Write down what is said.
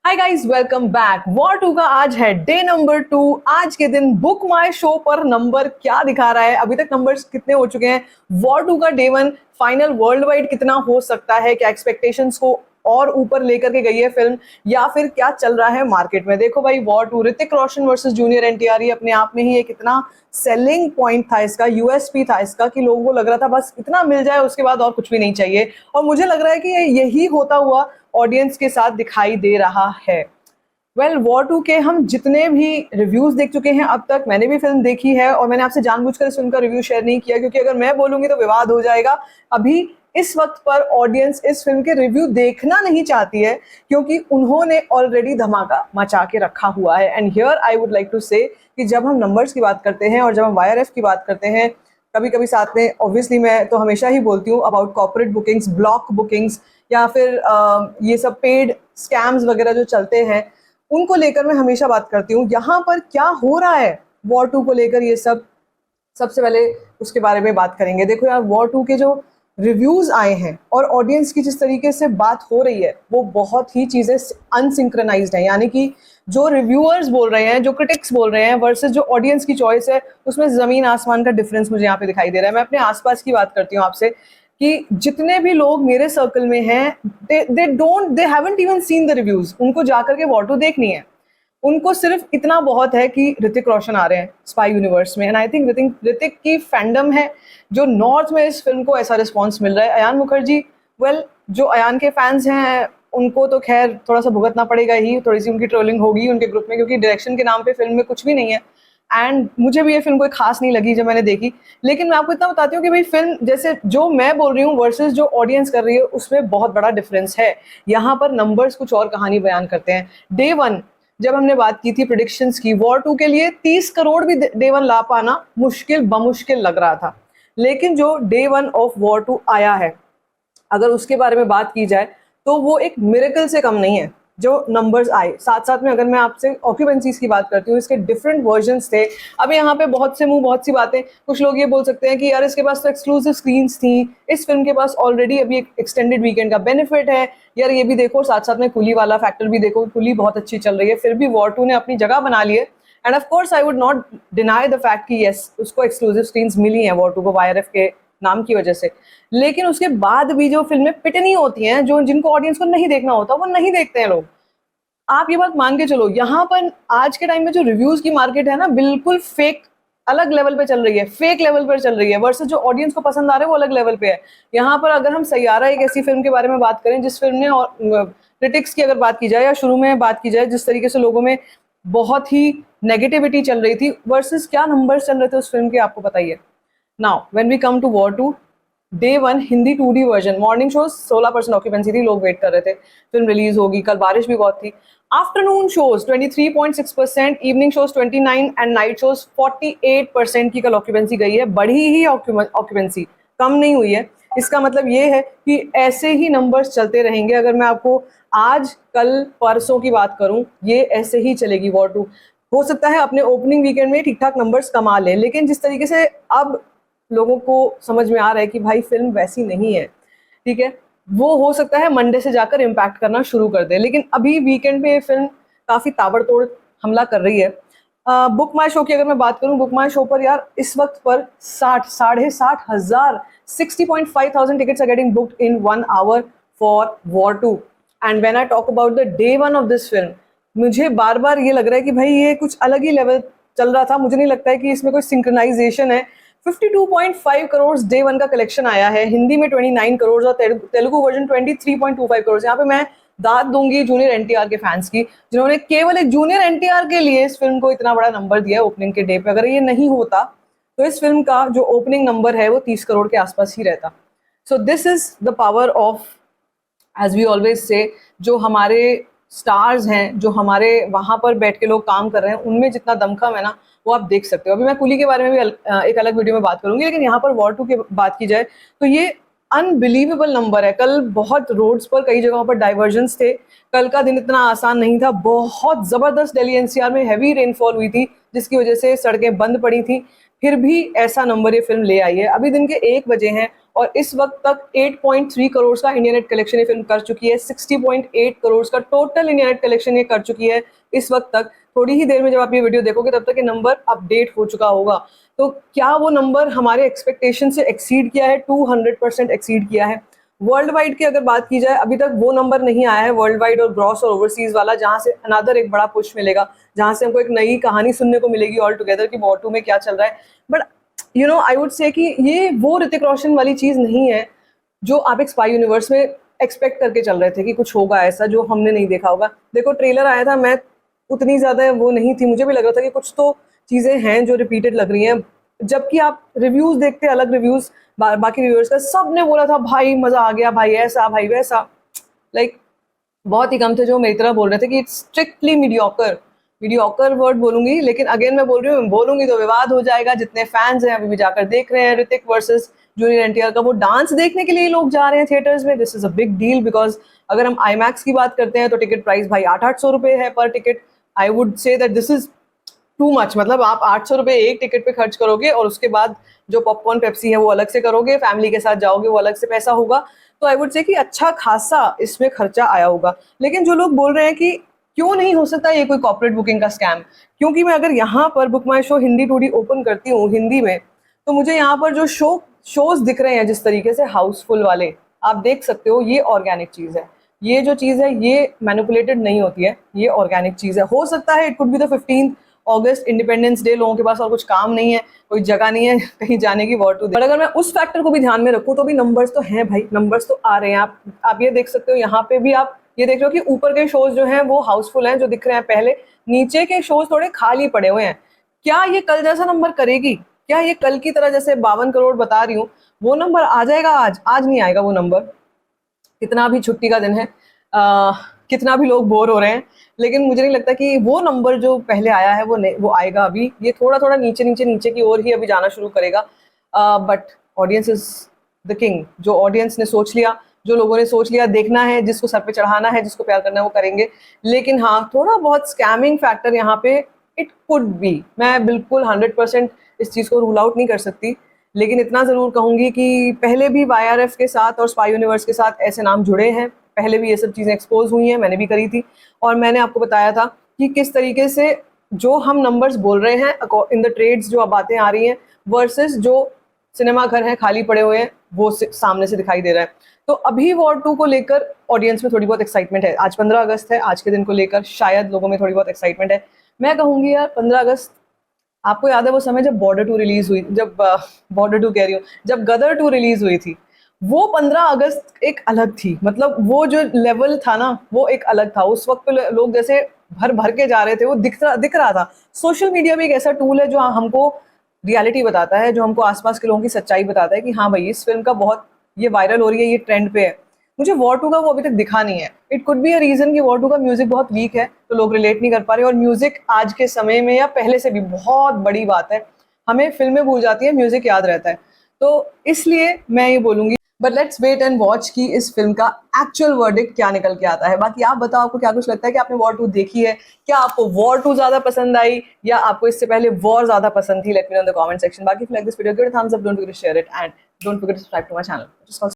Hi guys, welcome back. War 2 का आज है डे नंबर 2। आज के दिन बुक माई शो पर नंबर क्या दिखा रहा है, अभी तक नंबर्स कितने हो चुके हैं, वॉर 2 का डे 1 फाइनल वर्ल्ड वाइड कितना हो सकता है, क्या एक्सपेक्टेशंस को और ऊपर लेकर के गई है फिल्म, या फिर क्या चल रहा है मार्केट में। देखो भाई, war 2 Hrithik Roshan versus junior NTR, ये अपने आप में ही एक इतना सेलिंग पॉइंट था इसका, यूएसपी था इसका, कि लोगों को लग रहा था बस इतना मिल जाए, उसके बाद और कुछ भी नहीं चाहिए। और मुझे लग रहा है कि यही होता हुआ ऑडियंस के साथ दिखाई दे रहा है। वॉर 2 के हम जितने भी रिव्यूज देख चुके हैं अब तक, मैंने भी फिल्म देखी है और मैंने आपसे जानबूझकर इस फिल्म का रिव्यू शेयर नहीं किया, क्योंकि अगर मैं बोलूंगी तो विवाद हो जाएगा। अभी इस वक्त पर ऑडियंस इस फिल्म के रिव्यू देखना नहीं चाहती है, क्योंकि उन्होंने ऑलरेडी धमाका मचा के रखा हुआ है। And here I would like to say कि जब हम नंबर्स की बात करते हैं और जब हम वाईआरएफ की बात करते हैं, कभी कभी साथ में ऑब्वियसली मैं तो हमेशा ही बोलती हूँ about corporate bookings, block bookings, या फिर ये सब पेड स्कैम्स वगैरह जो चलते हैं, उनको लेकर मैं हमेशा बात करती हूँ। यहाँ पर क्या हो रहा है वॉर 2 को लेकर, ये सब सबसे पहले उसके बारे में बात करेंगे। देखो यार, वॉर 2 के जो रिव्यूज आए हैं और ऑडियंस की जिस तरीके से बात हो रही है, वो बहुत ही चीज़ें अनसिंक्रोनाइज्ड है। यानी कि जो रिव्यूअर्स बोल रहे हैं, जो क्रिटिक्स बोल रहे हैं, वर्सेस जो ऑडियंस की चॉइस है, उसमें ज़मीन आसमान का डिफरेंस मुझे यहाँ पे दिखाई दे रहा है। मैं अपने आसपास की बात करती हूँ आपसे, कि जितने भी लोग मेरे सर्कल में हैं, they haven't even seen the reviews. उनको जाकर के वॉर 2 देखनी है, उनको सिर्फ इतना बहुत है कि ऋतिक रोशन आ रहे हैं स्पाई यूनिवर्स में। एंड आई थिंक ऋतिक की फैंडम है जो नॉर्थ में इस फिल्म को ऐसा रिस्पॉन्स मिल रहा है। अयान मुखर्जी, जो अयान के फैंस हैं उनको तो खैर थोड़ा सा भुगतना पड़ेगा ही, थोड़ी सी उनकी ट्रोलिंग होगी उनके ग्रुप में, क्योंकि डायरेक्शन के नाम पे फिल्म में कुछ भी नहीं है। एंड मुझे भी ये फिल्म कोई खास नहीं लगी जब मैंने देखी। लेकिन मैं आपको इतना बताती हूँ कि भाई, फिल्म जैसे जो मैं बोल रही हूँ वर्सेस जो ऑडियंस कर रही है, उसमें बहुत बड़ा डिफरेंस है। यहाँ पर नंबर्स कुछ और कहानी बयान करते हैं। डे 1 जब हमने बात की थी प्रिडिक्शंस की, वॉर 2 के लिए 30 करोड़ भी डे 1 ला पाना मुश्किल बमुश्किल लग रहा था। लेकिन जो डे 1 ऑफ वॉर 2 आया है, अगर उसके बारे में बात की जाए तो वो एक मिरेकल से कम नहीं है जो नंबर्स आए। साथ साथ में अगर मैं आपसे ऑक्यूपेंसीज की बात करती हूँ, इसके डिफरेंट वर्जन्स थे। अब यहाँ पे बहुत से मुंह बहुत सी बातें, कुछ लोग ये बोल सकते हैं कि यार इसके पास तो एक्सक्लूसिव स्क्रीन्स थी, इस फिल्म के पास ऑलरेडी अभी एक एक्सटेंडेड वीकेंड का बेनिफिट है। यार ये भी देखो, साथ साथ में कुली वाला फैक्टर भी देखो, कुली बहुत अच्छी चल रही है, फिर भी वॉर 2 ने अपनी जगह बना ली है। End of course I would not deny the fact कि यस, उसको एक्सक्लूसिव स्क्रीन्स मिली हैं वॉर 2 को वाईआरएफ के नाम की वजह से। लेकिन उसके बाद भी जो फिल्में पिटनी होती हैं, जो जिनको ऑडियंस को नहीं देखना होता, वो नहीं देखते हैं लोग। आप ये बात मान के चलो, यहाँ पर आज के टाइम में जो रिव्यूज की मार्केट है ना, बिल्कुल फेक अलग लेवल पे चल रही है, फेक लेवल पर चल रही है, वर्सेस जो ऑडियंस को पसंद आ रहा है वो अलग लेवल पे है। यहाँ पर अगर हम सैयारा, एक ऐसी फिल्म के बारे में बात करें जिस फिल्म ने क्रिटिक्स की अगर बात की जाए या शुरू में बात की जाए, जिस तरीके से लोगों में बहुत ही नेगेटिविटी चल रही थी, वर्सेस क्या नंबर चल रहे थे उस फिल्म के, आपको पता ही है। Now when we come to war 2, day 1 Hindi 2D version, morning shows 16% occupancy थी, लोग वेट कर रहे थे फिल्म रिलीज होगी, कल बारिश भी बहुत थी। Afternoon shows 23.6%, evening shows 29% and night shows 48% की कल ऑक्यूपेंसी गई है। बढ़ी ही ऑक्यूपेंसी, कम नहीं हुई है। इसका मतलब ये है कि ऐसे ही नंबर्स चलते रहेंगे। अगर मैं आपको आज कल परसों की बात करूं, ये ऐसे ही चलेगी वॉर 2। हो सकता है अपने ओपनिंग वीकेंड में ठीक ठाक नंबर्स कमा ले, लेकिन जिस तरीके से अब लोगों को समझ में आ रहा है कि भाई फिल्म वैसी नहीं है, ठीक है, वो हो सकता है मंडे से जाकर इम्पैक्ट करना शुरू कर दे। लेकिन अभी वीकेंड पे फिल्म काफ़ी ताबड़तोड़ हमला कर रही है। बुक माई शो की अगर मैं बात करूं, बुक माई शो पर यार इस वक्त पर 60,000 60,500 tickets are getting booked in 1 hour for war 2। And when I talk about the day 1 of this film, मुझे बार बार ये लग रहा है कि भाई ये कुछ अलग ही लेवल चल रहा था। मुझे नहीं लगता है कि इसमें कोई सिंक्रोनाइजेशन है। 52.5 करोड़ डे 1 का कलेक्शन आया है, हिंदी में 29 करोड़ और तेलुगु वर्जन 23.25 करोड़। यहाँ पे मैं दाद दूंगी जूनियर एनटीआर के फैंस की, जिन्होंने केवल एक जूनियर एनटीआर के लिए इस फिल्म को इतना बड़ा नंबर दिया है ओपनिंग के डे पे। अगर ये नहीं होता तो इस फिल्म का जो ओपनिंग नंबर है वो 30 करोड़ के आसपास ही रहता। So this is the power of, as we always say, जो हमारे स्टार्स हैं, जो हमारे वहाँ पर बैठ के लोग काम कर रहे हैं, उनमें जितना दमखम है ना, वो आप देख सकते हो। अभी मैं कुली के बारे में भी एक अलग वीडियो में बात करूंगी, लेकिन यहाँ पर वॉर 2 की बात की जाए तो ये अनबिलीवेबल नंबर है। कल बहुत रोड्स पर कई जगहों पर डाइवर्जन्स थे, कल का दिन इतना आसान नहीं था, बहुत ज़बरदस्त दिल्ली एनसीआर में हैवी रेनफॉल हुई थी, जिसकी वजह से सड़कें बंद पड़ी थी। फिर भी ऐसा नंबर ये फिल्म ले आई है। अभी दिन के 1 बजे हैं और इस वक्त तक 8.3 करोड़ का इंडिया नेट कलेक्शन ये फिल्म कर चुकी है। 60.8 करोड़ का टोटल इंडिया नेट कलेक्शन ये कर चुकी है इस वक्त तक। थोड़ी ही देर में जब आप ये वीडियो देखोगे तब तक ये नंबर अपडेट हो चुका होगा। तो क्या वो नंबर हमारे एक्सपेक्टेशन से एक्सीड किया है? 200% एक्सीड किया है। वर्ल्ड वाइड की अगर बात की जाए, अभी तक वो नंबर नहीं आया है वर्ल्ड वाइड और ग्रॉस और ओवरसीज वाला, जहां से अनदर एक बड़ा पुश मिलेगा, जहां से हमको एक नई कहानी सुनने को मिलेगी ऑल टुगेदर कि वॉर 2 में क्या चल रहा है। बट आई वुड से कि ये वो ऋतिक रोशन वाली चीज नहीं है जो आप एक स्पाई यूनिवर्स में एक्सपेक्ट करके चल रहे थे कि कुछ होगा ऐसा जो हमने नहीं देखा होगा। देखो ट्रेलर आया था, मैं उतनी ज्यादा वो नहीं थी, मुझे भी लग रहा था कि कुछ तो चीजें हैं जो रिपीटेड लग रही हैं। जबकि आप रिव्यूज देखते, अलग रिव्यूज बाकी रिव्यूअर्स का, सब ने बोला था भाई मजा आ गया, भाई ऐसा, भाई वैसा। लाइक बहुत ही कम थे जो मेरी तरह बोल रहे थे कि इट्स स्ट्रिक्टली मीडियोकर वर्ड बोलूंगी, लेकिन अगेन मैं बोल रही हूँ, बोलूंगी तो विवाद हो जाएगा। जितने फैंस हैं अभी भी जाकर देख रहे हैं ऋतिक वर्सेस जूनियर एनटीआर का वो डांस देखने के लिए लोग जा रहे हैं थिएटर्स में। This is a big deal, because अगर हम आईमैक्स की बात करते हैं तो टिकट प्राइस भाई 800 रुपए है पर ticket. I would say that this is too much. मतलब आप 800 रुपए एक टिकट पे खर्च करोगे और उसके बाद जो पॉपकॉर्न पेप्सी है वो अलग से करोगे, फैमिली के साथ जाओगे वो अलग से पैसा होगा। तो आई वुड से कि अच्छा खासा इसमें खर्चा आया होगा। लेकिन जो लोग बोल रहे हैं कि क्यों नहीं हो सकता ये कोई कॉर्पोरेट बुकिंग का स्कैम, क्योंकि मैं अगर यहाँ पर बुक माई शो हिंदी टूडी ओपन करती हूँ हिंदी में, तो मुझे यहाँ पर जो शोज दिख रहे हैं जिस तरीके से हाउसफुल वाले, आप देख सकते हो ये ऑर्गेनिक चीज है। ये जो चीज है ये मैनिपुलेटेड नहीं होती है, ये ऑर्गेनिक चीज है। हो सकता है it could be the 15 August, independence day, लोगों के पास और कुछ काम नहीं है, कोई जगह नहीं है कहीं जाने की वॉर 2। बट अगर मैं उस फैक्टर को भी ध्यान में रखूँ तो भी नंबर्स तो हैं भाई, नंबर्स तो आ रहे हैं। आप ये देख सकते हो, यहाँ पे भी आप ये देख रहे हो कि ऊपर के शोज जो हैं वो हाउसफुल हैं जो दिख रहे हैं पहले, नीचे के शोज थोड़े खाली पड़े हुए हैं। क्या ये कल जैसा नंबर करेगी? क्या ये कल की तरह जैसे 52 करोड़ बता रही हूँ वो नंबर आ जाएगा? आज नहीं आएगा वो नंबर। कितना भी छुट्टी का दिन है, कितना भी लोग बोर हो रहे हैं, लेकिन मुझे नहीं लगता कि वो नंबर जो पहले आया है वो आएगा। अभी ये थोड़ा थोड़ा नीचे की ओर ही अभी जाना शुरू करेगा। But audience is the king. जो ऑडियंस ने सोच लिया, जो लोगों ने सोच लिया, देखना है, जिसको सर पे चढ़ाना है, जिसको प्यार करना है वो करेंगे। लेकिन हाँ, थोड़ा बहुत स्कैमिंग फैक्टर यहाँ पे इट कुड बी। मैं बिल्कुल 100% इस चीज़ को रूल आउट नहीं कर सकती, लेकिन इतना ज़रूर कहूँगी कि पहले भी YRF के साथ और स्पाई यूनिवर्स के साथ ऐसे नाम जुड़े हैं। पहले भी ये सब चीज़ें एक्सपोज हुई हैं, मैंने भी करी थी और मैंने आपको बताया था कि किस तरीके से जो हम नंबर्स बोल रहे हैं इन द ट्रेड्स, जो अब बातें आ रही हैं, वर्सेस जो सिनेमा घर हैं खाली पड़े हुए हैं वो सामने से दिखाई दे रहा है। तो अभी वॉर 2 को लेकर ऑडियंस में थोड़ी बहुत एक्साइटमेंट है। आज 15 अगस्त है, आज के दिन को लेकर शायद लोगों में थोड़ी बहुत एक्साइटमेंट है। मैं कहूँगी यार 15 अगस्त, आपको याद है वो समय जब बॉर्डर 2 रिलीज हुई, जब बॉर्डर 2 कह रही हूँ, जब गदर 2 रिलीज हुई थी, वो 15 अगस्त एक अलग थी। मतलब वो जो लेवल था ना वो एक अलग था। उस वक्त पे लोग जैसे भर भर के जा रहे थे, वो दिख रहा था। सोशल मीडिया भी एक ऐसा टूल है जो हमको रियलिटी बताता है, जो हमको आसपास के लोगों की सच्चाई बताता है कि हाँ भाई इस फिल्म का बहुत ये वायरल हो रही है, ये ट्रेंड पे है। मुझे वॉर 2 का वो अभी तक दिखा नहीं है। It could be a reason कि वॉर 2 का म्यूजिक बहुत वीक है तो लोग रिलेट नहीं कर पा रहे। और म्यूजिक आज के समय में या पहले से भी बहुत बड़ी बात है। हमें फिल्में भूल जाती है, म्यूजिक याद रहता है। तो इसलिए मैं ये बोलूंगी, but let's wait and watch कि इस फिल्म का एक्चुअल वर्डिक्ट क्या निकल के आता है। बाकी आप बताओ, आपको क्या कुछ लगता है कि आपने वॉर 2 देखी है? क्या आपको वॉर 2 ज्यादा पसंद आई या आपको इससे पहले वॉर ज्यादा पसंद थी? Let me know in the comment section. बाकी if you like this video, give it a thumbs up, don't forget to share it and don't forget to subscribe to my channel.